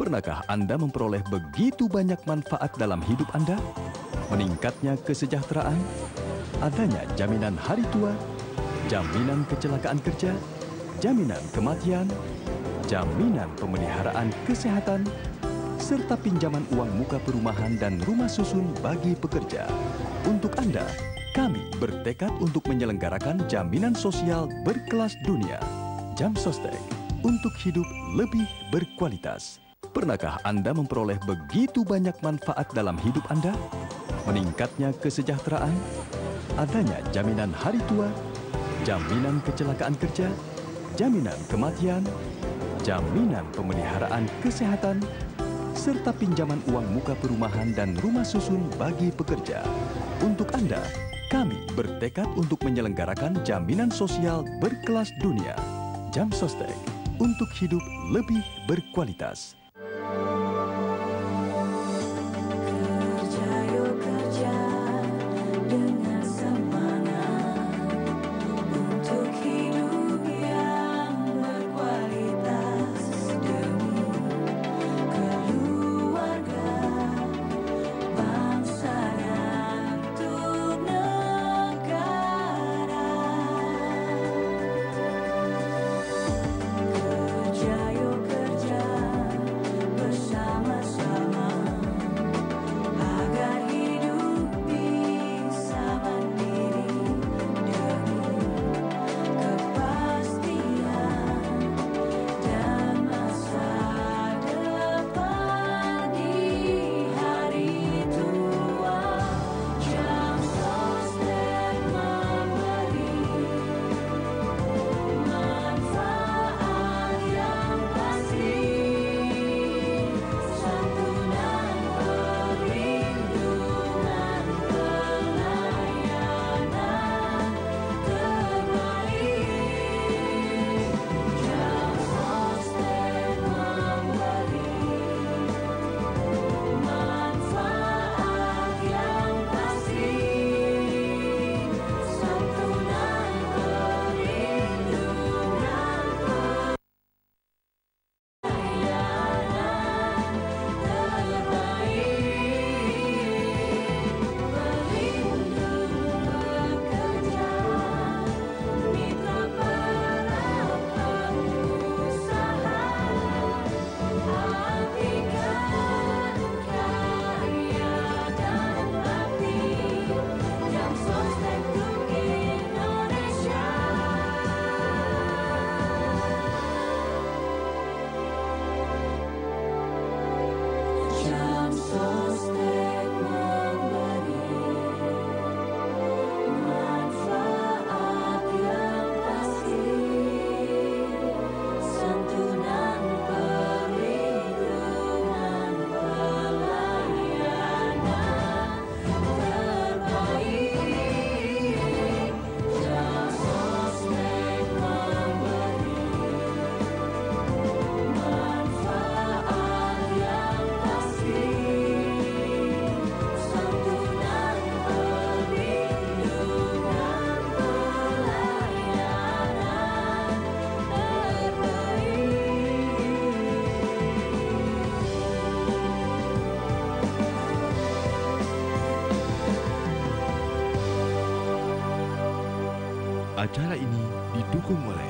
Pernahkah Anda memperoleh begitu banyak manfaat dalam hidup Anda? Meningkatnya kesejahteraan, adanya jaminan hari tua, jaminan kecelakaan kerja, jaminan kematian, jaminan pemeliharaan kesehatan, serta pinjaman uang muka perumahan dan rumah susun bagi pekerja. Untuk Anda, kami bertekad untuk menyelenggarakan jaminan sosial berkelas dunia. Jam Sostek, untuk hidup lebih berkualitas. Pernahkah Anda memperoleh begitu banyak manfaat dalam hidup Anda? Meningkatnya kesejahteraan, adanya jaminan hari tua, jaminan kecelakaan kerja, jaminan kematian, jaminan pemeliharaan kesehatan, serta pinjaman uang muka perumahan dan rumah susun bagi pekerja. Untuk Anda, kami bertekad untuk menyelenggarakan jaminan sosial berkelas dunia. Jam Sostek, untuk hidup lebih berkualitas. Acara ini didukung oleh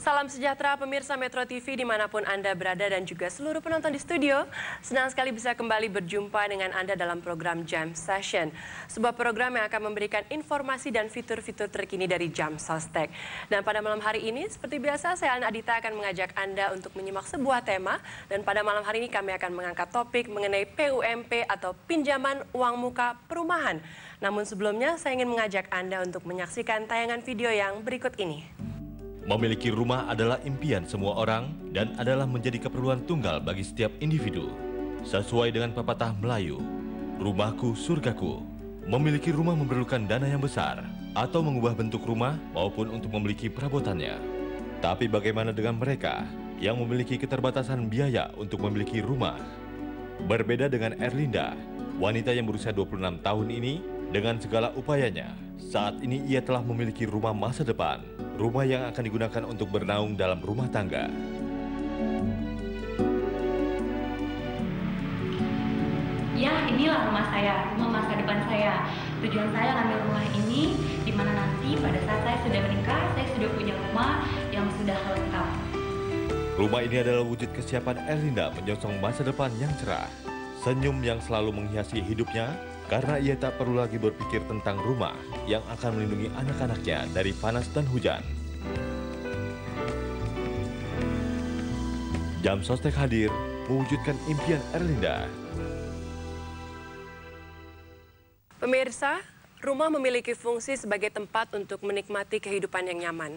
Salam sejahtera pemirsa Metro TV dimanapun Anda berada dan juga seluruh penonton di studio. Senang sekali bisa kembali berjumpa dengan Anda dalam program Jam Session. Sebuah program yang akan memberikan informasi dan fitur-fitur terkini dari Jam Sostek. Dan pada malam hari ini seperti biasa saya Alna Adita akan mengajak Anda untuk menyimak sebuah tema. Dan pada malam hari ini kami akan mengangkat topik mengenai PUMP atau pinjaman uang muka perumahan. Namun sebelumnya saya ingin mengajak Anda untuk menyaksikan tayangan video yang berikut ini. memiliki rumah adalah impian semua orang dan adalah menjadi keperluan tunggal bagi setiap individu. Sesuai dengan pepatah Melayu, rumahku surgaku. Memiliki rumah memerlukan dana yang besar atau mengubah bentuk rumah maupun untuk memiliki perabotannya. Tapi bagaimana dengan mereka yang memiliki keterbatasan biaya untuk memiliki rumah? Berbeda dengan Erlinda, wanita yang berusia 26 tahun ini, dengan segala upayanya, saat ini ia telah memiliki rumah masa depan, rumah yang akan digunakan untuk bernaung dalam rumah tangga. Ya, inilah rumah saya, rumah masa depan saya. Tujuan saya ngambil rumah ini, di mana nanti pada saat saya sudah menikah, saya sudah punya rumah yang sudah lengkap. Rumah ini adalah wujud kesiapan Erlinda menyongsong masa depan yang cerah. Senyum yang selalu menghiasi hidupnya, karena ia tak perlu lagi berpikir tentang rumah yang akan melindungi anak-anaknya dari panas dan hujan. Jam Sostek hadir mewujudkan impian Erlinda. Pemirsa, rumah memiliki fungsi sebagai tempat untuk menikmati kehidupan yang nyaman.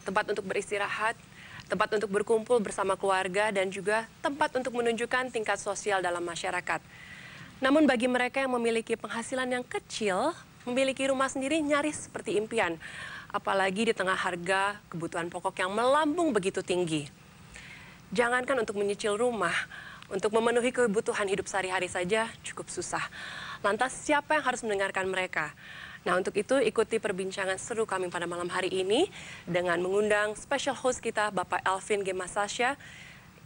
Tempat untuk beristirahat, tempat untuk berkumpul bersama keluarga, dan juga tempat untuk menunjukkan tingkat sosial dalam masyarakat. Namun bagi mereka yang memiliki penghasilan yang kecil, memiliki rumah sendiri nyaris seperti impian. Apalagi di tengah harga kebutuhan pokok yang melambung begitu tinggi. Jangankan untuk menyicil rumah, untuk memenuhi kebutuhan hidup sehari-hari saja cukup susah. Lantas siapa yang harus mendengarkan mereka? Nah, untuk itu ikuti perbincangan seru kami pada malam hari ini dengan mengundang special host kita Bapak Elvin G. Masasya,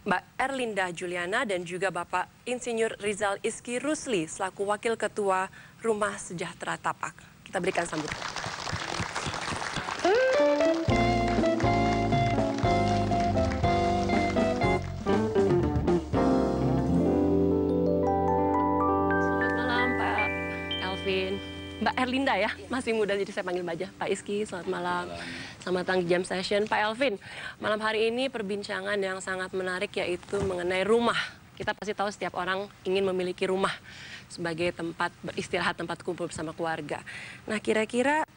Mbak Erlinda Juliana, dan juga Bapak Insinyur Rizal Iski Rusli selaku Wakil Ketua Rumah Sejahtera Tapak. Kita berikan sambutan. Mbak Erlinda ya, masih muda jadi saya panggil Mbak aja. Pak Iski, selamat malam. Selamat datang di Jam Session. Pak Elvin, malam hari ini perbincangan yang sangat menarik yaitu mengenai rumah. Kita pasti tahu setiap orang ingin memiliki rumah sebagai tempat beristirahat, tempat kumpul bersama keluarga. Nah, kira-kira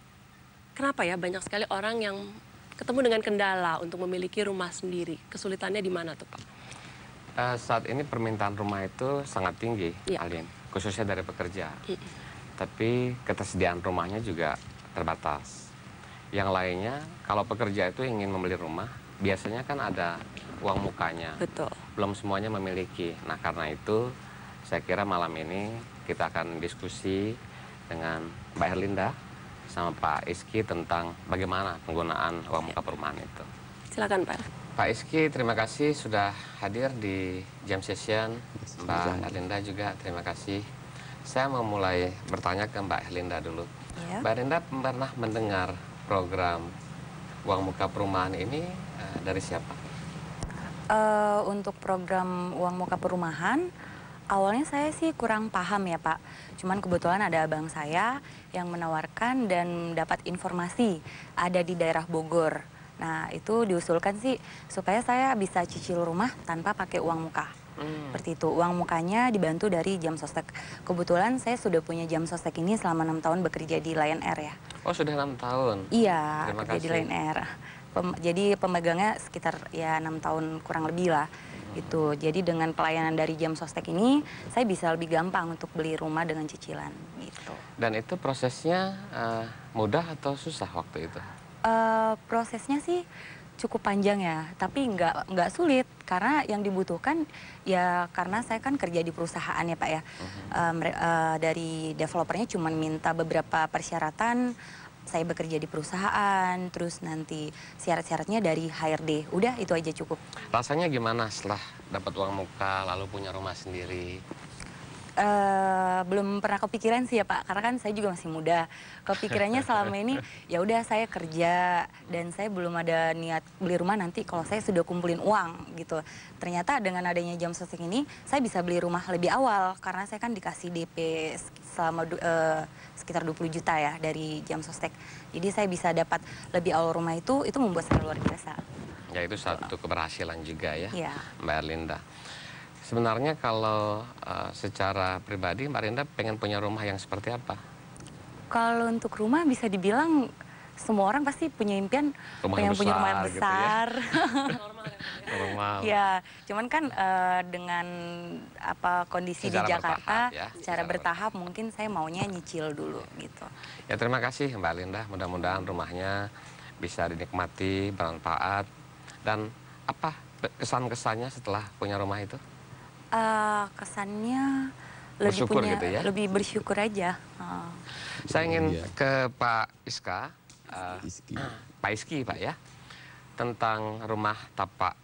kenapa ya banyak sekali orang yang ketemu dengan kendala untuk memiliki rumah sendiri? Kesulitannya di mana tuh, Pak? Saat ini permintaan rumah itu sangat tinggi, Alin, khususnya dari pekerja. Tapi ketersediaan rumahnya juga terbatas. Yang lainnya, kalau pekerja itu ingin membeli rumah, biasanya kan ada uang mukanya. Betul. Belum semuanya memiliki. Nah, karena itu saya kira malam ini kita akan diskusi dengan Mbak Erlinda sama Pak Iski tentang bagaimana penggunaan uang muka perumahan itu. Silakan, Pak. Pak Iski, terima kasih sudah hadir di Jam Session. Mbak Erlinda juga terima kasih. Saya mau mulai bertanya ke Mbak Erlinda dulu. Ya. Mbak Erlinda pernah mendengar program Uang Muka Perumahan ini dari siapa? Untuk program Uang Muka Perumahan, awalnya saya sih kurang paham ya Pak. Cuman kebetulan ada abang saya yang menawarkan dan dapat informasi ada di daerah Bogor. Nah, itu diusulkan sih supaya saya bisa cicil rumah tanpa pakai uang muka. Seperti itu, uang mukanya dibantu dari Jam Sostek. Kebetulan saya sudah punya Jam Sostek ini selama 6 tahun bekerja di Lion Air ya. Oh, sudah 6 tahun? Iya, Terima kerja di kasih. Lion Air. Jadi pemegangnya sekitar ya 6 tahun kurang lebih lah. Gitu. Jadi dengan pelayanan dari Jam Sostek ini, saya bisa lebih gampang untuk beli rumah dengan cicilan. Gitu. Dan itu prosesnya mudah atau susah waktu itu? Prosesnya sih cukup panjang ya, tapi nggak sulit karena yang dibutuhkan ya karena saya kan kerja di perusahaan ya Pak ya. Dari developernya cuma minta beberapa persyaratan, saya bekerja di perusahaan, terus nanti syarat-syaratnya dari HRD, udah itu aja cukup. Rasanya gimana setelah dapat uang muka lalu punya rumah sendiri? Belum pernah kepikiran sih ya Pak, karena kan saya juga masih muda. Kepikirannya selama ini ya udah saya kerja dan saya belum ada niat beli rumah nanti kalau saya sudah kumpulin uang gitu. Ternyata dengan adanya Jam Sostek ini saya bisa beli rumah lebih awal karena saya kan dikasih DP selama sekitar 20 juta ya dari Jam Sostek. Jadi saya bisa dapat lebih awal rumah itu membuat saya luar biasa. Ya itu satu keberhasilan juga ya, Iya. Mbak Erlinda. Sebenarnya kalau secara pribadi Mbak Erlinda pengen punya rumah yang seperti apa? Kalau untuk rumah bisa dibilang semua orang pasti punya impian pengen punya rumah yang besar gitu ya. besar. Normal. Ya, cuman kan dengan kondisi Secara di Jakarta bertahap ya, secara secara bertahap mungkin saya maunya nyicil dulu gitu. Ya terima kasih Mbak Erlinda, mudah-mudahan rumahnya bisa dinikmati, bermanfaat. Dan apa kesan-kesannya setelah punya rumah itu? Kesannya lebih Bersyukur punya gitu ya? lebih bersyukur aja. Saya ingin Iya. ke Pak Iska, Iski. Pak Iski Pak ya, tentang rumah tapak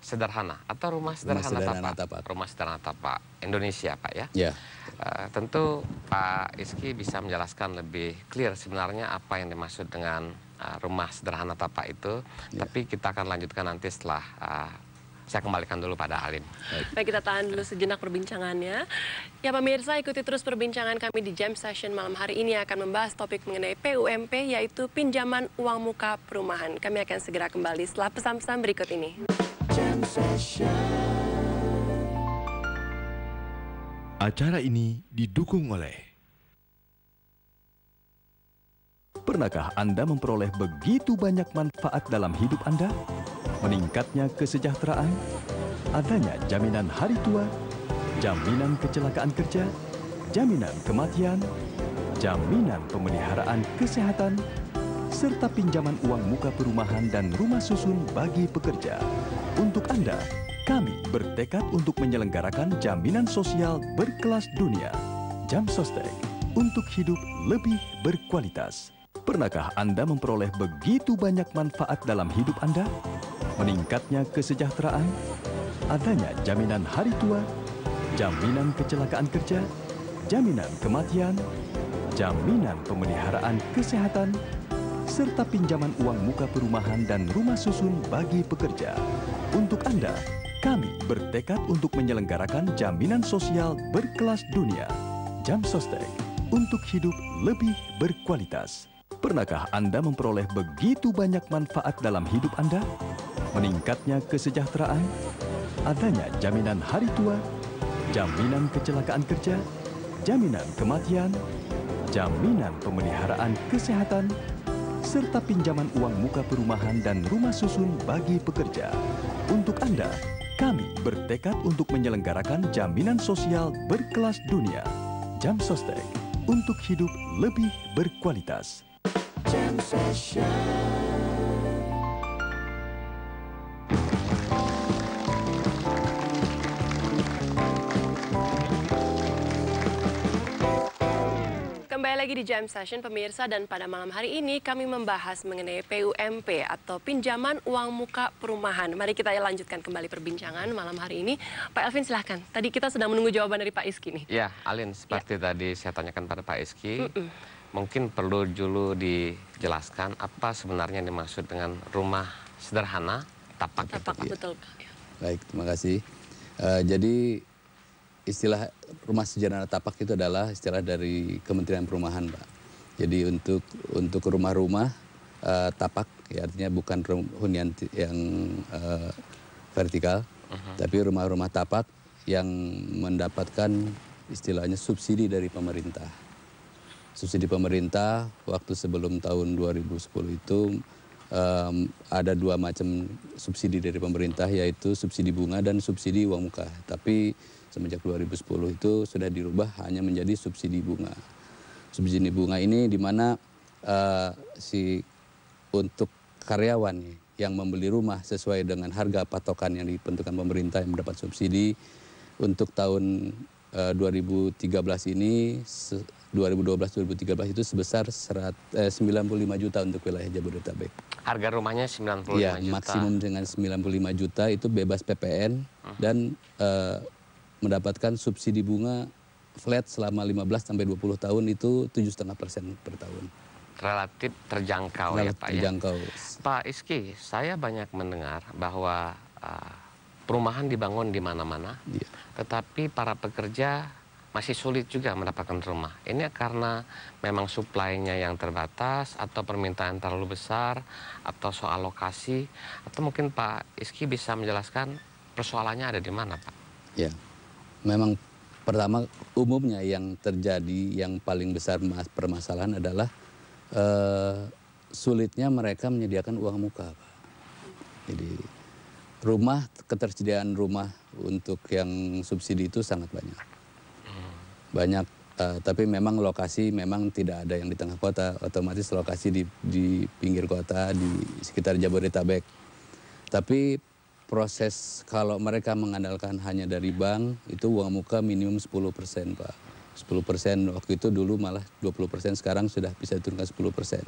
sederhana atau rumah sederhana tapak. Rumah sederhana tapak Indonesia, Pak ya. Ya. Tentu Pak Iski bisa menjelaskan lebih clear sebenarnya apa yang dimaksud dengan rumah sederhana tapak itu. Tapi kita akan lanjutkan nanti setelah saya kembalikan dulu pada Alin. Baik, kita tahan dulu sejenak perbincangannya. Ya pemirsa, ikuti terus perbincangan kami di Jam Session malam hari ini akan membahas topik mengenai PUMP, yaitu pinjaman uang muka perumahan. Kami akan segera kembali setelah pesan-pesan berikut ini. Jam Session. Acara ini didukung oleh... Pernahkah Anda memperoleh begitu banyak manfaat dalam hidup Anda? Meningkatnya kesejahteraan, adanya jaminan hari tua, jaminan kecelakaan kerja, jaminan kematian, jaminan pemeliharaan kesehatan, serta pinjaman uang muka perumahan dan rumah susun bagi pekerja. Untuk Anda, kami bertekad untuk menyelenggarakan jaminan sosial berkelas dunia. Jam Sostek, untuk hidup lebih berkualitas. Pernahkah Anda memperoleh begitu banyak manfaat dalam hidup Anda? Meningkatnya kesejahteraan, adanya jaminan hari tua, jaminan kecelakaan kerja, jaminan kematian, jaminan pemeliharaan kesehatan, serta pinjaman uang muka perumahan dan rumah susun bagi pekerja. Untuk Anda, kami bertekad untuk menyelenggarakan jaminan sosial berkelas dunia. Jam Sostek, untuk hidup lebih berkualitas. Pernahkah Anda memperoleh begitu banyak manfaat dalam hidup Anda? Meningkatnya kesejahteraan, adanya jaminan hari tua, jaminan kecelakaan kerja, jaminan kematian, jaminan pemeliharaan kesehatan, serta pinjaman uang muka perumahan dan rumah susun bagi pekerja. Untuk Anda, kami bertekad untuk menyelenggarakan jaminan sosial berkelas dunia. Jam Sostek, untuk hidup lebih berkualitas. Jam Session. Kembali lagi di Jam Session pemirsa, dan pada malam hari ini kami membahas mengenai PUMP atau pinjaman uang muka perumahan. Mari kita lanjutkan kembali perbincangan malam hari ini. Pak Elvin silahkan. Tadi kita sedang menunggu jawaban dari Pak Iski nih. Ya, Alin, seperti tadi saya tanyakan pada Pak Iski, mungkin perlu dulu dijelaskan apa sebenarnya yang dimaksud dengan rumah sederhana tapak. Tapak, betul. Baik, terima kasih. Jadi istilah rumah sederhana tapak itu adalah istilah dari Kementerian Perumahan, Pak. Jadi untuk rumah-rumah tapak, ya, artinya bukan hunian yang vertikal, tapi rumah-rumah tapak yang mendapatkan istilahnya subsidi dari pemerintah. Subsidi pemerintah waktu sebelum tahun 2010 itu ada dua macam subsidi dari pemerintah, yaitu subsidi bunga dan subsidi uang muka. Tapi semenjak 2010 itu sudah dirubah hanya menjadi subsidi bunga. Subsidi bunga ini di mana untuk karyawan yang membeli rumah sesuai dengan harga patokan yang ditentukan pemerintah yang mendapat subsidi untuk tahun 2013 ini 2012-2013 itu sebesar 95 juta untuk wilayah Jabodetabek. Harga rumahnya 95 ya, juta. Maksimum dengan 95 juta itu bebas PPN dan mendapatkan subsidi bunga flat selama 15 sampai 20 tahun itu 7,5% per tahun. Relatif terjangkau ya Pak terjangkau. Ya. Pak Iski, saya banyak mendengar bahwa perumahan dibangun di mana-mana, tetapi para pekerja masih sulit juga mendapatkan rumah. Ini karena memang suplainya yang terbatas, atau permintaan terlalu besar, atau soal lokasi, atau mungkin Pak Iski bisa menjelaskan persoalannya ada di mana, Pak? Ya, memang pertama umumnya yang terjadi yang paling besar permasalahan adalah sulitnya mereka menyediakan uang muka, Pak. Jadi ketersediaan rumah untuk yang subsidi itu sangat banyak, tapi memang lokasi memang tidak ada yang di tengah kota, otomatis lokasi di pinggir kota, di sekitar Jabodetabek. Tapi proses kalau mereka mengandalkan hanya dari bank, itu uang muka minimum 10%, Pak. 10%, waktu itu dulu malah 20%, sekarang sudah bisa diturunkan 10%.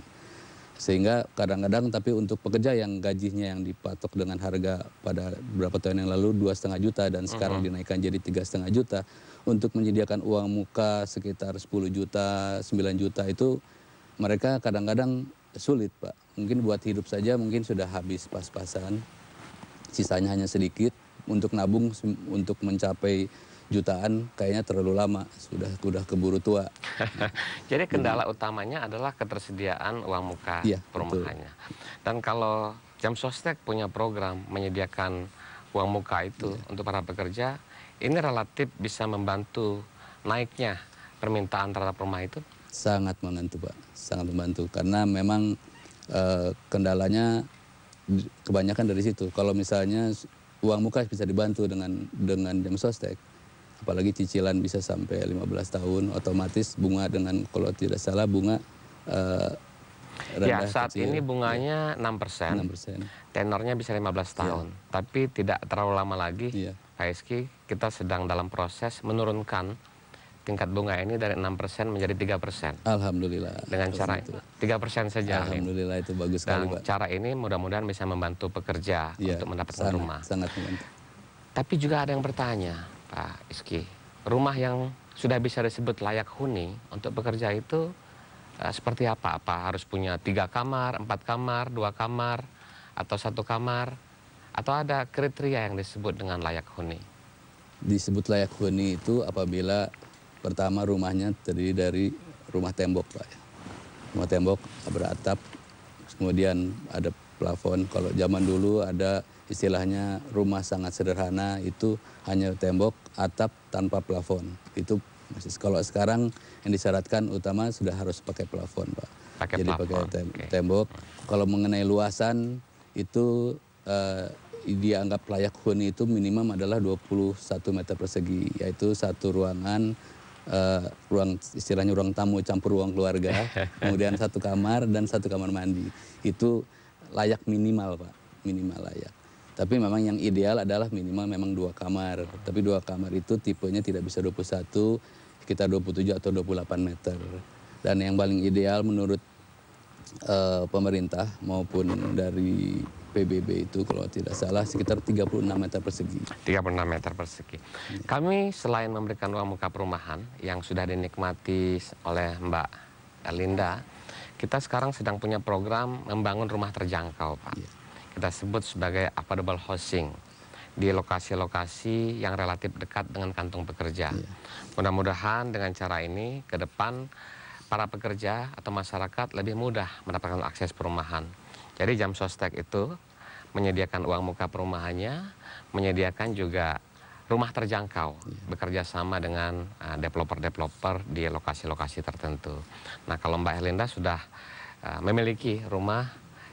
Sehingga kadang-kadang tapi untuk pekerja yang gajinya yang dipatok dengan harga pada beberapa tahun yang lalu 2,5 juta dan sekarang dinaikkan jadi 3,5 juta, untuk menyediakan uang muka sekitar 10 juta, 9 juta itu mereka kadang-kadang sulit, Pak. Mungkin buat hidup saja mungkin sudah habis pas-pasan, sisanya hanya sedikit. Untuk nabung untuk mencapai jutaan kayaknya terlalu lama, sudah keburu tua. Jadi kendala utamanya adalah ketersediaan uang muka perumahannya. Dan kalau Jam Sostek punya program menyediakan uang muka itu untuk para pekerja, ini relatif bisa membantu naiknya permintaan terhadap rumah itu. Sangat membantu, Pak. Sangat membantu karena memang kendalanya kebanyakan dari situ. Kalau misalnya uang muka bisa dibantu dengan Jam Sostek, apalagi cicilan bisa sampai 15 tahun, otomatis bunga dengan, kalau tidak salah bunga rendah. Ya, saat kecil, ini bunganya 6%, tenornya bisa 15 tahun, tapi tidak terlalu lama lagi. Pak Eski, kita sedang dalam proses menurunkan tingkat bunga ini dari 6% menjadi 3%. Alhamdulillah. Dengan cara itu 3% saja. Alhamdulillah, itu bagus sekali, Pak. Cara ini mudah-mudahan bisa membantu pekerja untuk mendapatkan rumah. Sangat membantu. Tapi juga ada yang bertanya, Pak Eski, rumah yang sudah bisa disebut layak huni untuk pekerja itu seperti apa? Apa harus punya 3 kamar, 4 kamar, 2 kamar, atau 1 kamar? Atau ada kriteria yang disebut dengan layak huni? Disebut layak huni itu apabila pertama rumahnya terdiri dari rumah tembok, Pak. Rumah tembok beratap, kemudian ada plafon. Kalau zaman dulu ada istilahnya rumah sangat sederhana, itu hanya tembok, atap tanpa plafon. Itu masih, kalau sekarang yang disyaratkan utama sudah harus pakai plafon, Pak. Jadi pakai tembok. Kalau mengenai luasan itu dianggap layak huni itu minimum adalah 21 meter persegi, yaitu satu ruangan, istilahnya ruang tamu campur ruang keluarga, kemudian 1 kamar dan 1 kamar mandi. Itu layak minimal, Pak, minimal layak. Tapi memang yang ideal adalah minimal memang 2 kamar. Tapi 2 kamar itu tipenya tidak bisa 21, sekitar 27 atau 28 meter. Dan yang paling ideal menurut pemerintah maupun dari PBB itu kalau tidak salah sekitar 36 meter persegi. 36 meter persegi. Kami selain memberikan uang muka perumahan yang sudah dinikmati oleh Mbak Erlinda, kita sekarang sedang punya program membangun rumah terjangkau, Pak. Kita sebut sebagai affordable housing di lokasi-lokasi yang relatif dekat dengan kantung pekerja. Mudah-mudahan dengan cara ini ke depan para pekerja atau masyarakat lebih mudah mendapatkan akses perumahan. Jadi Jam Sostek itu menyediakan uang muka perumahannya, menyediakan juga rumah terjangkau, bekerja sama dengan developer-developer di lokasi-lokasi tertentu. Nah, kalau Mbak Erlinda sudah memiliki rumah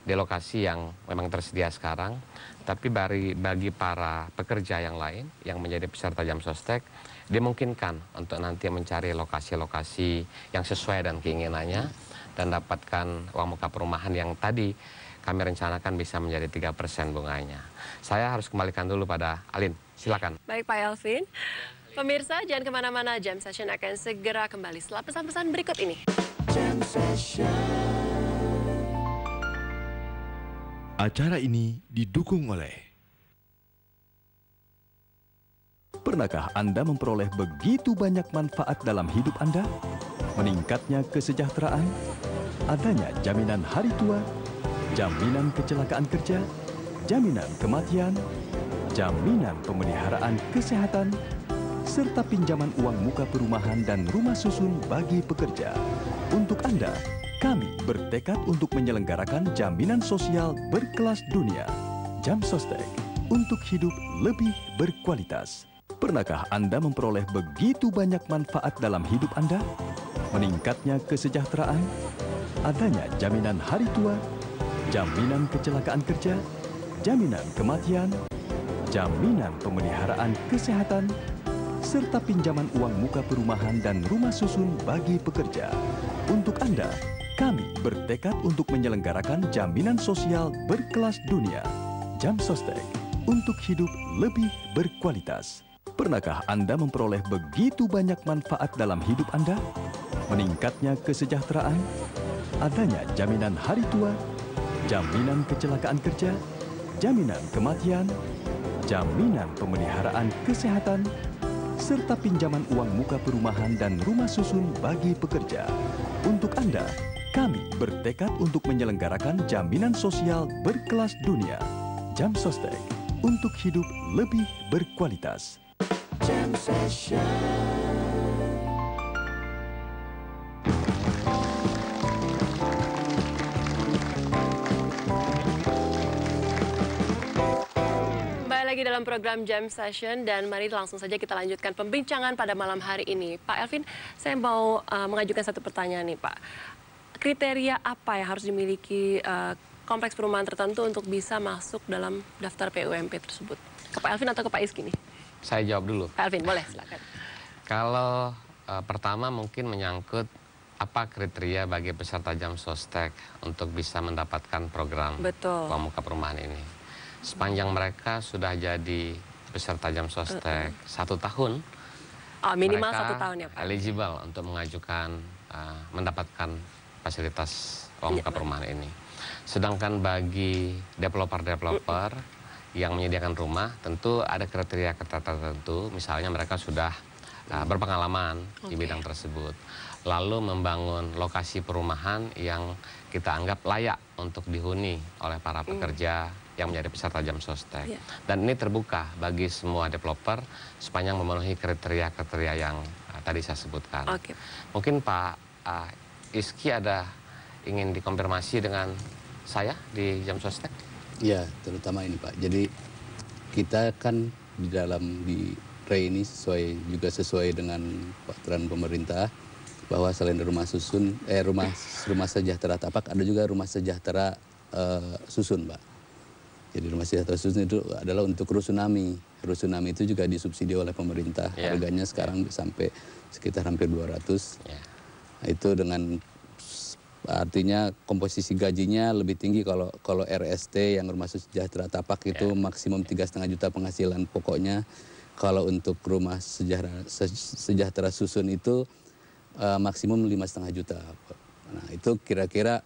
di lokasi yang memang tersedia sekarang, tapi bagi para pekerja yang lain yang menjadi peserta Jam Sostek, dimungkinkan untuk nanti mencari lokasi-lokasi yang sesuai dengan keinginannya dan dapatkan uang muka perumahan yang tadi kami rencanakan bisa menjadi 3% bunganya. Saya harus kembalikan dulu pada Alin, silakan. Baik Pak Elvin. Pemirsa jangan kemana-mana, Jam Session akan segera kembali setelah pesan-pesan berikut ini. Jam Session. Acara ini didukung oleh... Pernahkah Anda memperoleh begitu banyak manfaat dalam hidup Anda? Meningkatnya kesejahteraan, adanya jaminan hari tua, jaminan kecelakaan kerja, jaminan kematian, jaminan pemeliharaan kesehatan, serta pinjaman uang muka perumahan dan rumah susun bagi pekerja. Untuk Anda, kami bertekad untuk menyelenggarakan jaminan sosial berkelas dunia. Jam Sostek, untuk hidup lebih berkualitas. Pernahkah Anda memperoleh begitu banyak manfaat dalam hidup Anda? Meningkatnya kesejahteraan, adanya jaminan hari tua, jaminan kecelakaan kerja, jaminan kematian, jaminan pemeliharaan kesehatan, serta pinjaman uang muka perumahan dan rumah susun bagi pekerja. Untuk Anda, kami bertekad untuk menyelenggarakan jaminan sosial berkelas dunia. Jam Sostek, untuk hidup lebih berkualitas. Pernahkah Anda memperoleh begitu banyak manfaat dalam hidup Anda? Meningkatnya kesejahteraan, adanya jaminan hari tua, jaminan kecelakaan kerja, jaminan kematian, jaminan pemeliharaan kesehatan, serta pinjaman uang muka perumahan dan rumah susun bagi pekerja. Untuk Anda, kami bertekad untuk menyelenggarakan jaminan sosial berkelas dunia. Jam Sostek, untuk hidup lebih berkualitas. Jam Session. Lagi dalam program Jam Session dan mari langsung saja kita lanjutkan pembincangan pada malam hari ini. Pak Elvin, saya mau mengajukan satu pertanyaan nih Pak. Kriteria apa yang harus dimiliki kompleks perumahan tertentu untuk bisa masuk dalam daftar PUMP tersebut? Ke Pak Elvin atau ke Pak Iski nih? Saya jawab dulu. Pak Elvin, boleh silakan. Kalau pertama mungkin menyangkut apa kriteria bagi peserta Jam Sostek untuk bisa mendapatkan program uang muka perumahan ini. Sepanjang mereka sudah jadi peserta Jam Sostek 1 tahun, minimal mereka 1 tahun ya Pak? Eligible untuk mengajukan mendapatkan fasilitas uang muka perumahan ini. Sedangkan bagi developer-developer yang menyediakan rumah, tentu ada kriteria tertentu, misalnya mereka sudah berpengalaman di bidang tersebut, lalu membangun lokasi perumahan yang kita anggap layak untuk dihuni oleh para pekerja yang menjadi peserta Jam Sostek. Dan ini terbuka bagi semua developer sepanjang memenuhi kriteria-kriteria yang tadi saya sebutkan. Mungkin Pak Iski ada ingin dikonfirmasi dengan saya di Jam Sostek? Ya, terutama ini Pak. Jadi kita kan di RE ini sesuai dengan peraturan pemerintah bahwa selain rumah susun, rumah sejahtera tapak, ada juga rumah sejahtera susun, Pak. Jadi rumah sejahtera susun itu adalah untuk rusunami. Rusunami itu juga disubsidi oleh pemerintah. Harganya sekarang sampai sekitar hampir 200. Nah, itu dengan artinya komposisi gajinya lebih tinggi kalau RST yang rumah sejahtera tapak itu maksimum 3,5 juta penghasilan pokoknya. Kalau untuk rumah sejahtera susun itu maksimum 5,5 juta. Nah, itu kira-kira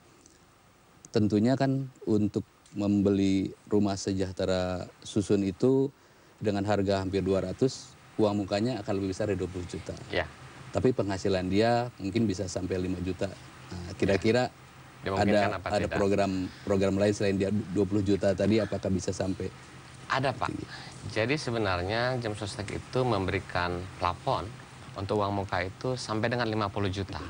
tentunya kan untuk membeli rumah sejahtera susun itu dengan harga hampir 200, uang mukanya akan lebih besar dari 20 juta. Tapi penghasilan dia mungkin bisa sampai 5 juta. Nah, kira-kira ada program lain selain dia 20 juta tadi, apakah bisa sampai? Ada Pak. Jadi sebenarnya Jam Sostek itu memberikan plafon untuk uang muka itu sampai dengan 50 juta.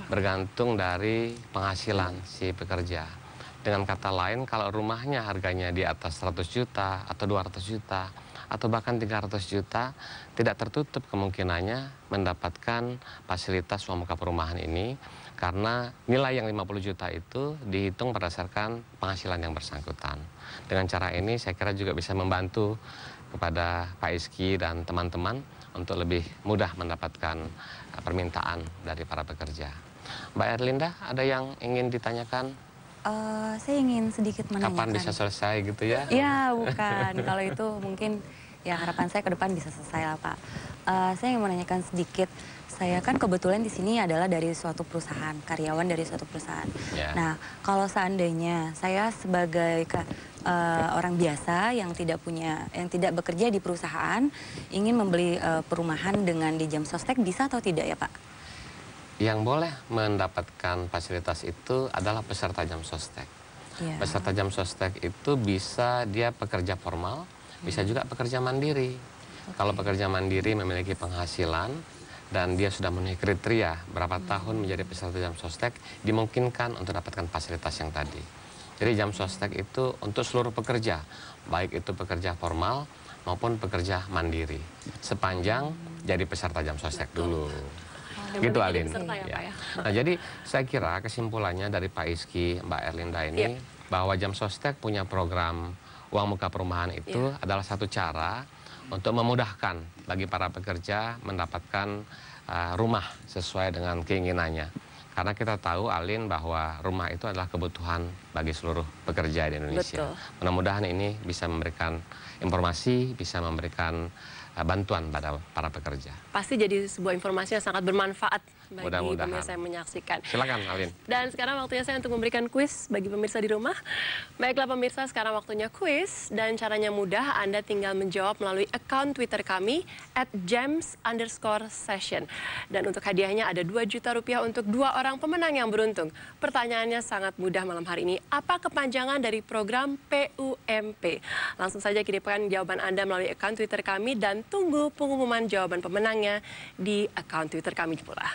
Bergantung dari penghasilan si pekerja. Dengan kata lain, kalau rumahnya harganya di atas 100 juta atau 200 juta atau bahkan 300 juta, tidak tertutup kemungkinannya mendapatkan fasilitas uang muka perumahan ini karena nilai yang 50 juta itu dihitung berdasarkan penghasilan yang bersangkutan. Dengan cara ini saya kira juga bisa membantu kepada Pak Iski dan teman-teman untuk lebih mudah mendapatkan permintaan dari para pekerja. Mbak Erlinda, ada yang ingin ditanyakan? Saya ingin sedikit menanyakan. Kapan bisa selesai gitu ya? Ya, bukan. Kalau itu mungkin ya harapan saya ke depan bisa selesai lah Pak. Saya ingin menanyakan sedikit. Saya kan kebetulan di sini adalah dari suatu perusahaan, karyawan dari suatu perusahaan. Nah, kalau seandainya saya sebagai orang biasa yang tidak bekerja di perusahaan, ingin membeli perumahan dengan di Jam Sostek, bisa atau tidak ya Pak? Yang boleh mendapatkan fasilitas itu adalah peserta Jam Sostek. Peserta Jam Sostek itu bisa dia pekerja formal, bisa juga pekerja mandiri. Kalau pekerja mandiri memiliki penghasilan dan dia sudah memenuhi kriteria berapa tahun menjadi peserta Jam Sostek, dimungkinkan untuk dapatkan fasilitas yang tadi. Jadi Jam Sostek itu untuk seluruh pekerja, baik itu pekerja formal maupun pekerja mandiri, sepanjang jadi peserta Jam Sostek dulu. Gitu Alin. Nah, jadi saya kira kesimpulannya dari Pak Iski, Mbak Erlinda ini bahwa Jam Sostek punya program uang muka perumahan itu adalah satu cara untuk memudahkan bagi para pekerja mendapatkan rumah sesuai dengan keinginannya. Karena kita tahu Alin bahwa rumah itu adalah kebutuhan bagi seluruh pekerja di Indonesia. Mudah-mudahan ini bisa memberikan informasi, bisa memberikan bantuan pada para pekerja. Pasti jadi sebuah informasi yang sangat bermanfaat bagi pemirsa yang menyaksikan. Silakan, Alin. Dan sekarang waktunya saya untuk memberikan kuis bagi pemirsa di rumah. Baiklah pemirsa, sekarang waktunya kuis dan caranya mudah. Anda tinggal menjawab melalui akun Twitter kami @gems_session. Dan untuk hadiahnya ada 2 juta rupiah untuk 2 orang pemenang yang beruntung. Pertanyaannya sangat mudah malam hari ini. Apa kepanjangan dari program PUMP? Langsung saja kirimkan jawaban Anda melalui akun Twitter kami dan tunggu pengumuman jawaban pemenangnya di akun Twitter kami pula.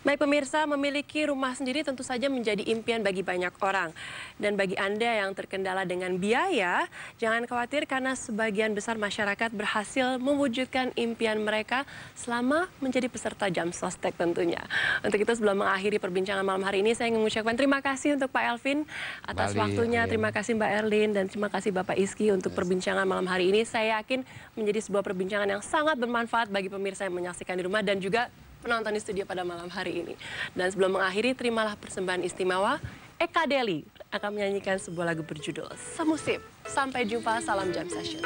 Baik pemirsa, memiliki rumah sendiri tentu saja menjadi impian bagi banyak orang. Dan bagi Anda yang terkendala dengan biaya, jangan khawatir karena sebagian besar masyarakat berhasil mewujudkan impian mereka selama menjadi peserta Jam Sostek tentunya. Untuk itu sebelum mengakhiri perbincangan malam hari ini, saya ingin mengucapkan terima kasih untuk Pak Elvin atas waktunya. Terima kasih Mbak Erlin dan terima kasih Bapak Iski untuk perbincangan malam hari ini. Saya yakin menjadi sebuah perbincangan yang sangat bermanfaat bagi pemirsa yang menyaksikan di rumah dan juga penonton di studio pada malam hari ini. Dan sebelum mengakhiri, terimalah persembahan istimewa. Eka Deli akan menyanyikan sebuah lagu berjudul Semusim. Sampai jumpa, salam Jam Session.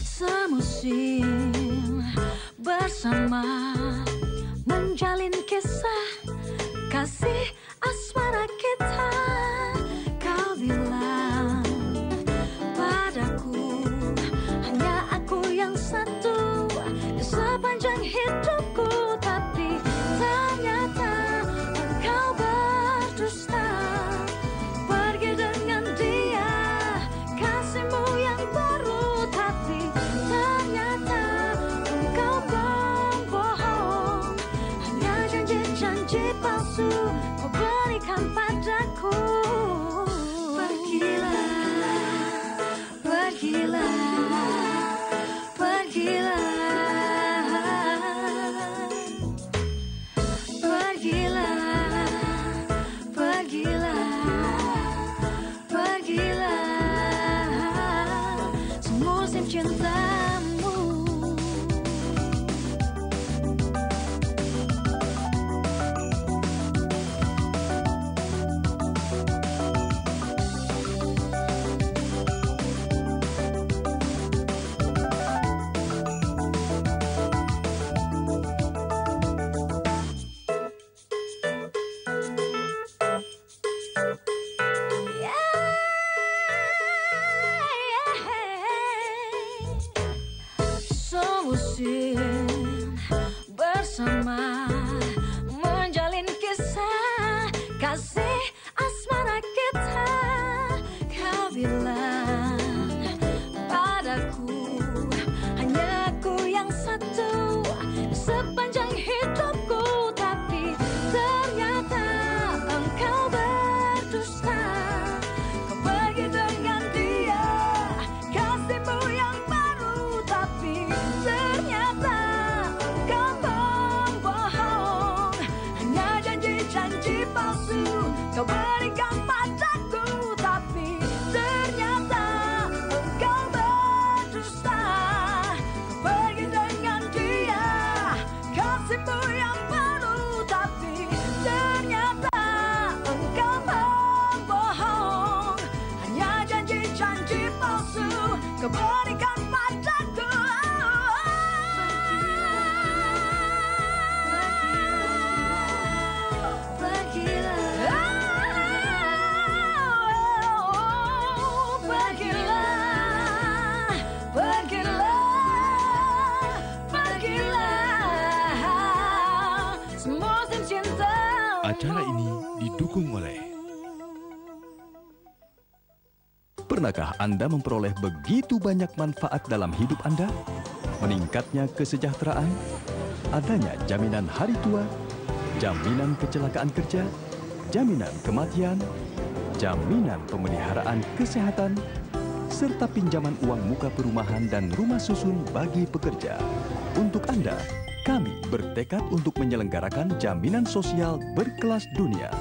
Semusim bersama menjalin kisah kasih asmara kita. Kau bilang padaku hanya aku yang satu di sepanjang hidupku, tapi ternyata engkau berdusta. Pergi dengan dia, kasihmu yang baru, tapi ternyata engkau pembohong. Hanya janji-janji palsu kau berikan padaku. Semusim cintamu. Semusim bersama menjalin kisah kasih asmara kita. Kau bilang padaku hanya aku yang satu sepanjang hidupku, tapi ternyata engkau berdusta. Kau pergi dengan dia, kasihmu yang baru, tapi ternyata engkau pembohong. Hanya janji-janji palsu kau berikan padaku, tapi ternyata engkau berdusta. Kau pergi dengan dia, kasihmu yang baru, tapi ternyata engkau pembohong. Hanya janji-janji palsu kau berikan padaku. Acara ini didukung oleh Pernahkah Anda memperoleh begitu banyak manfaat dalam hidup Anda? Meningkatnya kesejahteraan, adanya jaminan hari tua, jaminan kecelakaan kerja, jaminan kematian, jaminan pemeliharaan kesehatan, serta pinjaman uang muka perumahan dan rumah susun bagi pekerja. Untuk Anda, kami bertekad untuk menyelenggarakan jaminan sosial berkelas dunia.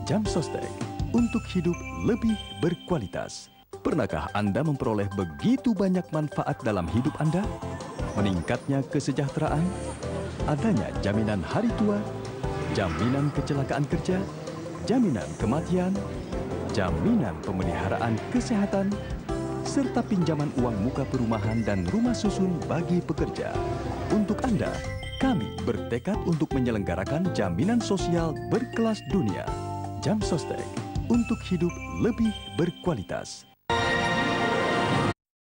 Jam Sostek, untuk hidup lebih berkualitas. Pernahkah Anda memperoleh begitu banyak manfaat dalam hidup Anda? Meningkatnya kesejahteraan, adanya jaminan hari tua, jaminan kecelakaan kerja, jaminan kematian, jaminan pemeliharaan kesehatan, serta pinjaman uang muka perumahan dan rumah susun bagi pekerja. Untuk Anda, kami bertekad untuk menyelenggarakan jaminan sosial berkelas dunia. Jam Sostek, untuk hidup lebih berkualitas.